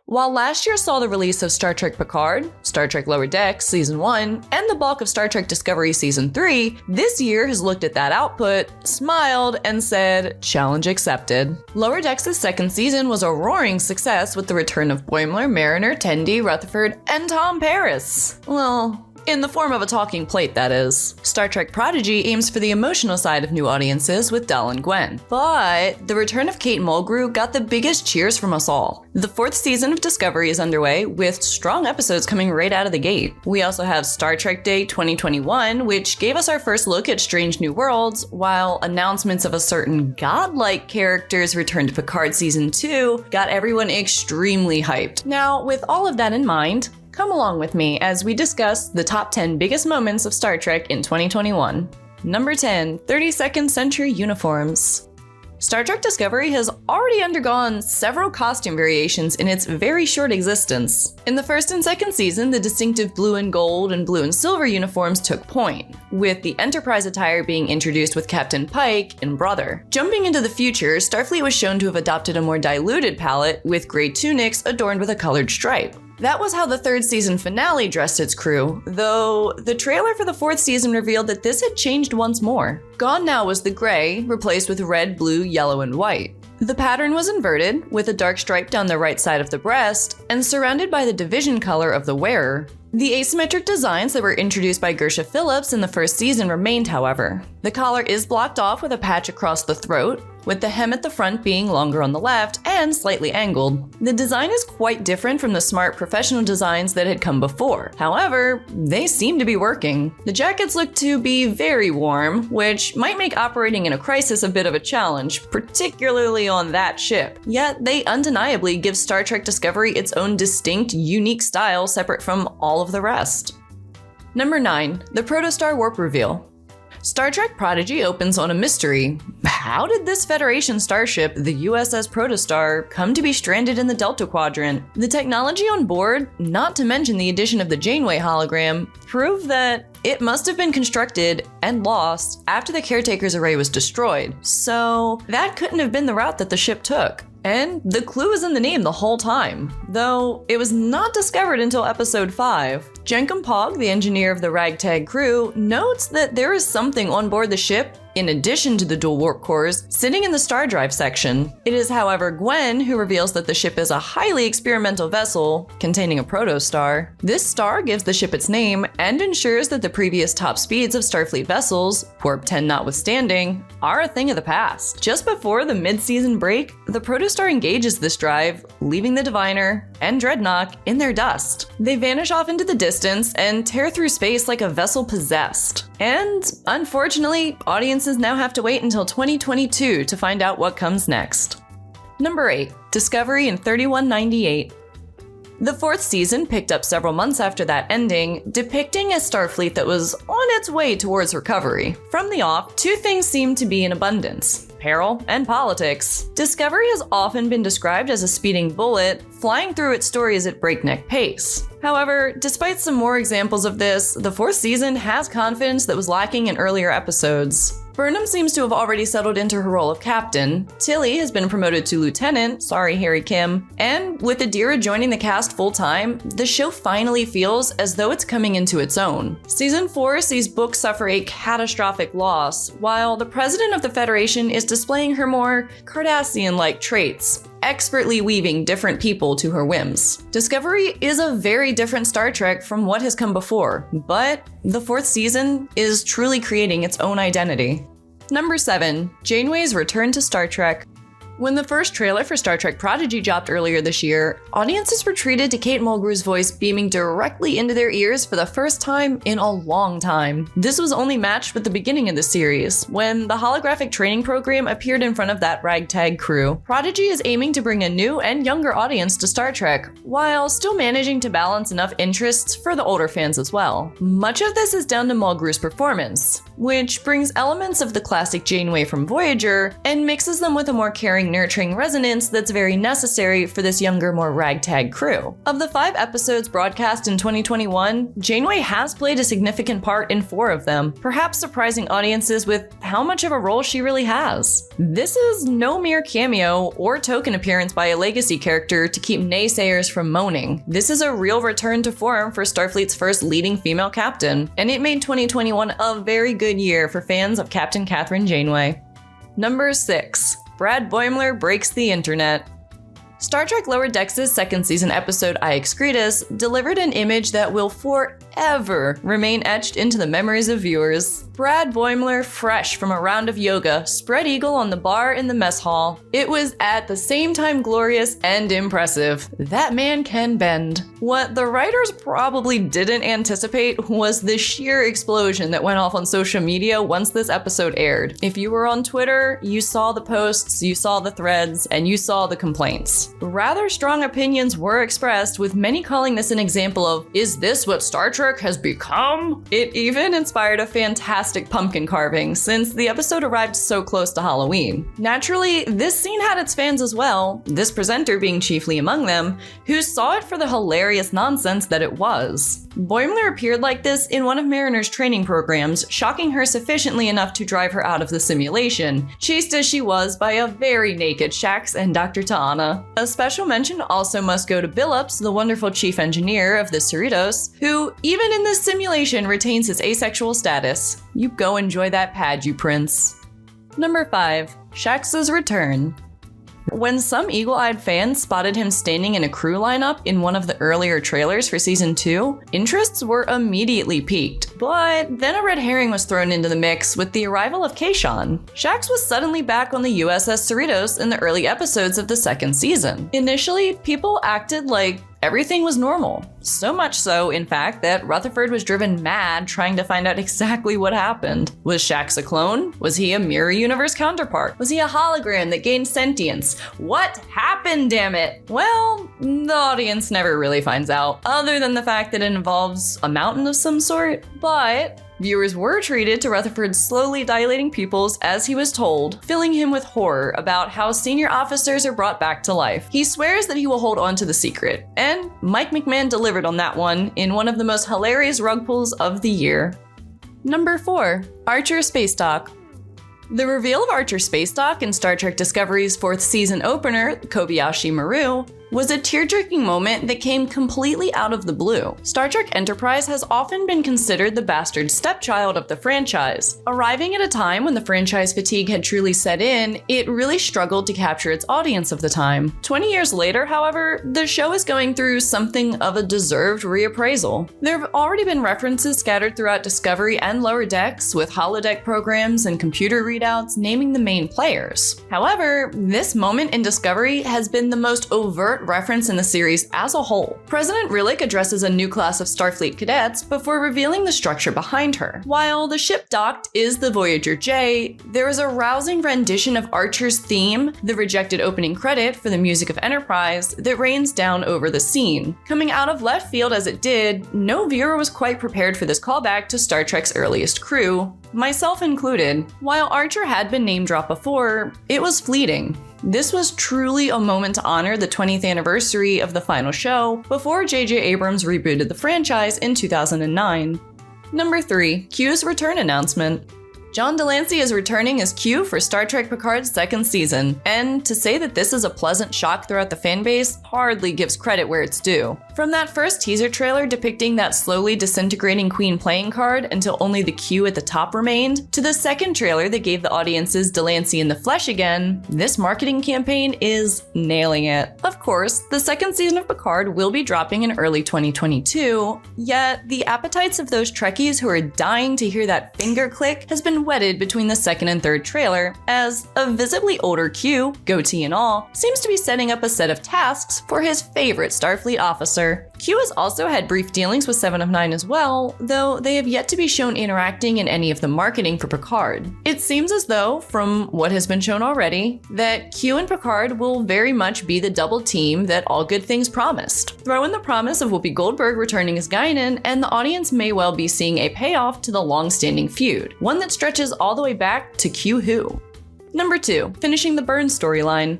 While last year saw the release of Star Trek PICARD, Star Trek Lower Decks Season 1, and the bulk of Star Trek Discovery Season 3, this year has looked at that output, smiled, and said, challenge accepted. Lower Decks' second season was a roaring success with the return of Boimler, Mariner, Tendi, Rutherford, and Tom Paris. Well, in the form of a talking plate, that is. Star Trek Prodigy aims for the emotional side of new audiences with Del and Gwen. But the return of Kate Mulgrew got the biggest cheers from us all. The fourth season of Discovery is underway, with strong episodes coming right out of the gate. We also have Star Trek Day 2021, which gave us our first look at Strange New Worlds, while announcements of a certain godlike character's return to Picard Season 2 got everyone extremely hyped. Now, with all of that in mind, come along with me as we discuss the top 10 biggest moments of Star Trek in 2021. Number 10, 32nd Century Uniforms. Star Trek Discovery has already undergone several costume variations in its very short existence. In the first and second season, the distinctive blue and gold and blue and silver uniforms took point, with the Enterprise attire being introduced with Captain Pike and Brother. Jumping into the future, Starfleet was shown to have adopted a more diluted palette, with gray tunics adorned with a colored stripe. That was how the third season finale dressed its crew, though the trailer for the fourth season revealed that this had changed once more. Gone now was the gray, replaced with red, blue, yellow, and white. The pattern was inverted, with a dark stripe down the right side of the breast, and surrounded by the division color of the wearer. The asymmetric designs that were introduced by Gersha Phillips in the first season remained, however. The collar is blocked off with a patch across the throat, with the hem at the front being longer on the left and slightly angled. The design is quite different from the smart professional designs that had come before. However, they seem to be working. The jackets look to be very warm, which might make operating in a crisis a bit of a challenge, particularly on that ship. Yet they undeniably give Star Trek Discovery its own distinct, unique style separate from all of the rest. Number 9, the PROTOSTAR warp reveal. Star Trek Prodigy opens on a mystery. How did this Federation starship, the USS PROTOSTAR, come to be stranded in the Delta Quadrant? The technology on board, not to mention the addition of the Janeway hologram, prove that it must have been constructed and lost after the Caretaker's array was destroyed. So that couldn't have been the route that the ship took. And the clue is in the name the whole time, though it was not discovered until episode 5. Jenkum Pog, the engineer of the ragtag crew, notes that there is something on board the ship in addition to the dual warp cores, sitting in the star drive section. It is, however, Gwen who reveals that the ship is a highly experimental vessel containing a protostar. This star gives the ship its name and ensures that the previous top speeds of Starfleet vessels, warp 10 notwithstanding, are a thing of the past. Just before the mid-season break, the protostar engages this drive, leaving the Diviner and Dreadnought in their dust. They vanish off into the distance and tear through space like a vessel possessed. And unfortunately, audiences now have to wait until 2022 to find out what comes next. Number 8, Discovery in 3198. The fourth season picked up several months after that ending, depicting a Starfleet that was on its way towards recovery. From the off, two things seemed to be in abundance: peril and politics. Discovery has often been described as a speeding bullet, flying through its stories at breakneck pace. However, despite some more examples of this, the fourth season has confidence that was lacking in earlier episodes. Burnham seems to have already settled into her role of captain, Tilly has been promoted to lieutenant, sorry Harry Kim, and with Adira joining the cast full-time, the show finally feels as though it's coming into its own. Season 4 sees Book suffer a catastrophic loss, while the president of the Federation is displaying her more Cardassian-like traits, expertly weaving different people to her whims. Discovery is a very different Star Trek from what has come before, but the fourth season is truly creating its own identity. Number 7, Janeway's return to Star Trek. When the first trailer for Star Trek Prodigy dropped earlier this year, audiences were treated to Kate Mulgrew's voice beaming directly into their ears for the first time in a long time. This was only matched with the beginning of the series, when the holographic training program appeared in front of that ragtag crew. Prodigy is aiming to bring a new and younger audience to Star Trek, while still managing to balance enough interests for the older fans as well. Much of this is down to Mulgrew's performance. which brings elements of the classic Janeway from Voyager and mixes them with a more caring, nurturing resonance that's very necessary for this younger, more ragtag crew. Of the 5 episodes broadcast in 2021, Janeway has played a significant part in 4 of them, perhaps surprising audiences with how much of a role she really has. This is no mere cameo or token appearance by a legacy character to keep naysayers from moaning. This is a real return to form for Starfleet's first leading female captain, and it made 2021 a very good year for fans of Captain Kathryn Janeway. Number 6. Brad Boimler breaks the internet. Star Trek Lower Decks' 2nd season episode I Excretus delivered an image that will forever remain etched into the memories of viewers. Brad Boimler, fresh from a round of yoga, spread eagle on the bar in the mess hall. It was at the same time glorious and impressive. That man can bend. What the writers probably didn't anticipate was the sheer explosion that went off on social media once this episode aired. If you were on Twitter, you saw the posts, you saw the threads, and you saw the complaints. Rather strong opinions were expressed, with many calling this an example of, is this what Star Trek has become? It even inspired a fantastic pumpkin carving, since the episode arrived so close to Halloween. Naturally, this scene had its fans as well, this presenter being chiefly among them, who saw it for the hilarious nonsense that it was. Boimler appeared like this in one of Mariner's training programs, shocking her sufficiently enough to drive her out of the simulation, chased as she was by a very naked SHAXS and Dr. T'Ana. A special mention also must go to Billups, the wonderful chief engineer of the Cerritos, who, even in this simulation, retains his asexual status. You go enjoy that pad, you prince. Number 5. SHAXS' return. When some eagle-eyed fans spotted him standing in a crew lineup in one of the earlier trailers for season 2, interests were immediately piqued. But then a red herring was thrown into the mix with the arrival of Kayshawn. SHAXS was suddenly back on the USS Cerritos in the early episodes of the 2nd season. Initially, people acted like everything was normal. So much so, in fact, that Rutherford was driven mad trying to find out exactly what happened. Was SHAXS a clone? Was he a mirror universe counterpart? Was he a hologram that gained sentience? What happened, damn it? Well, the audience never really finds out, other than the fact that it involves a mountain of some sort. But viewers were treated to Rutherford's slowly dilating pupils as he was told, filling him with horror about how senior officers are brought back to life. He swears that he will hold on to the secret, and Mike McMahon delivered on that one in one of the most hilarious rug pulls of the year. Number 4. Archer SPACEDOCK. The reveal of Archer SPACEDOCK in Star Trek Discovery's 4th season opener, Kobayashi Maru, was a tear-jerking moment that came completely out of the blue. Star Trek Enterprise has often been considered the bastard stepchild of the franchise. Arriving at a time when the franchise fatigue had truly set in, it really struggled to capture its audience of the time. 20 years later, however, the show is going through something of a deserved reappraisal. There have already been references scattered throughout Discovery and Lower Decks, with holodeck programs and computer readouts naming the main players. However, this moment in Discovery has been the most overt reference in the series as a whole. President Rillick addresses a new class of Starfleet cadets before revealing the structure behind her. While the ship docked is the Voyager J, there is a rousing rendition of Archer's theme, the rejected opening credit for the music of Enterprise, that rains down over the scene. Coming out of left field as it did, no viewer was quite prepared for this callback to Star Trek's earliest crew, myself included. While Archer had been name-dropped before, it was fleeting. This was truly a moment to honor the 20th anniversary of the final show before J.J. Abrams rebooted the franchise in 2009. Number 3. Q's return announcement. John Delancey is returning as Q for Star Trek Picard's 2nd season, and to say that this is a pleasant shock throughout the fanbase hardly gives credit where it's due. From that first teaser trailer depicting that slowly disintegrating Queen playing card until only the Q at the top remained, to the second trailer that gave the audiences Delancey in the flesh again, this marketing campaign is nailing it. Of course, the 2nd season of Picard will be dropping in early 2022, yet the appetites of those Trekkies who are dying to hear that finger click has been whetted between the 2nd and 3rd trailer, as a visibly older Q, goatee and all, seems to be setting up a set of tasks for his favorite Starfleet officer. Q has also had brief dealings with 7 of 9 as well, though they have yet to be shown interacting in any of the marketing for Picard. It seems as though, from what has been shown already, that Q and Picard will very much be the double team that all good things promised. Throw in the promise of Whoopi Goldberg returning as Guinan, and the audience may well be seeing a payoff to the long-standing feud, one that stretches all the way back to Q Who. Number 2, finishing the Burns storyline.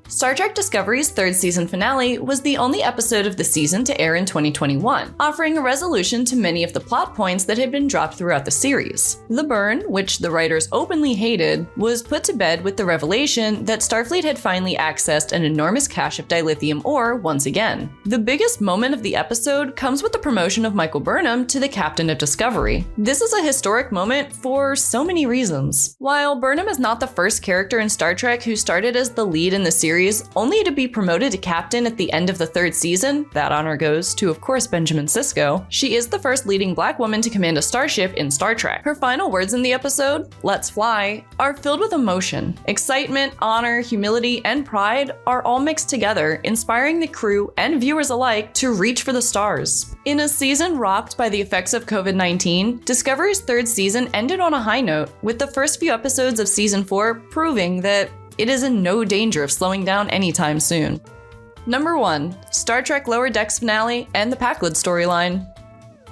Star Trek Discovery's 3rd season finale was the only episode of the season to air in 2021, offering a resolution to many of the plot points that had been dropped throughout the series. The burn, which the writers openly hated, was put to bed with the revelation that Starfleet had finally accessed an enormous cache of dilithium ore once again. The biggest moment of the episode comes with the promotion of Michael Burnham to the captain of Discovery. This is a historic moment for so many reasons. While Burnham is not the first character in Star Trek who started as the lead in the series, only to be promoted to captain at the end of the 3rd season, that honor goes to, of course, Benjamin Sisko, she is the first leading Black woman to command a starship in Star Trek. Her final words in the episode, "Let's fly," are filled with emotion. Excitement, honor, humility, and pride are all mixed together, inspiring the crew and viewers alike to reach for the stars. In a season rocked by the effects of COVID-19, Discovery's 3rd season ended on a high note, with the first few episodes of season 4 proving that it is in no danger of slowing down anytime soon. Number 1, Star Trek Lower Decks finale and the PAKLED storyline.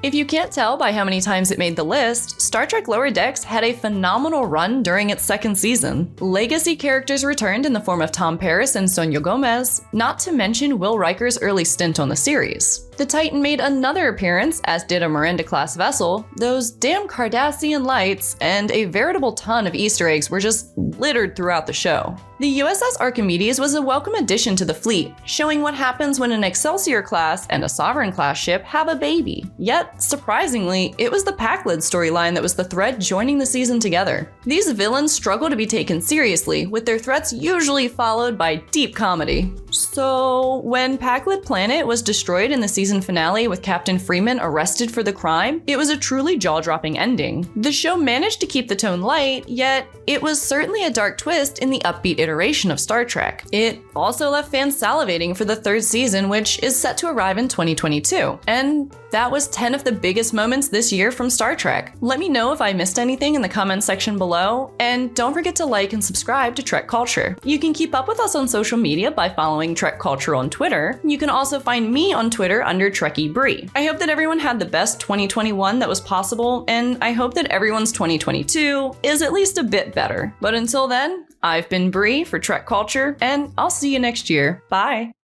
If you can't tell by how many times it made the list, Star Trek Lower Decks had a phenomenal run during its 2nd season. Legacy characters returned in the form of Tom Paris and Sonia Gomez, not to mention Will Riker's early stint on the series. The Titan made another appearance, as did a Miranda-class vessel. Those damn Cardassian lights and a veritable ton of Easter eggs were just littered throughout the show. The USS Archimedes was a welcome addition to the fleet, showing what happens when an Excelsior-class and a Sovereign-class ship have a baby. Yet, surprisingly, it was the PAKLED storyline that was the thread joining the season together. These villains struggle to be taken seriously, with their threats usually followed by deep comedy. So, when PAKLED Planet was destroyed in the season finale with Captain Freeman arrested for the crime, it was a truly jaw-dropping ending. The show managed to keep the tone light, yet it was certainly a dark twist in the upbeat iteration of Star Trek. It also left fans salivating for the 3rd season, which is set to arrive in 2022. And that was 10 of the biggest moments this year from Star Trek. Let me know if I missed anything in the comments section below, and don't forget to like and subscribe to Trek Culture. You can keep up with us on social media by following Trek Culture on Twitter. You can also find me on Twitter under Trekkie Bree. I hope that everyone had the best 2021 that was possible, and I hope that everyone's 2022 is at least a bit better. But until then, I've been Bree for Trek Culture, and I'll see you next year. Bye!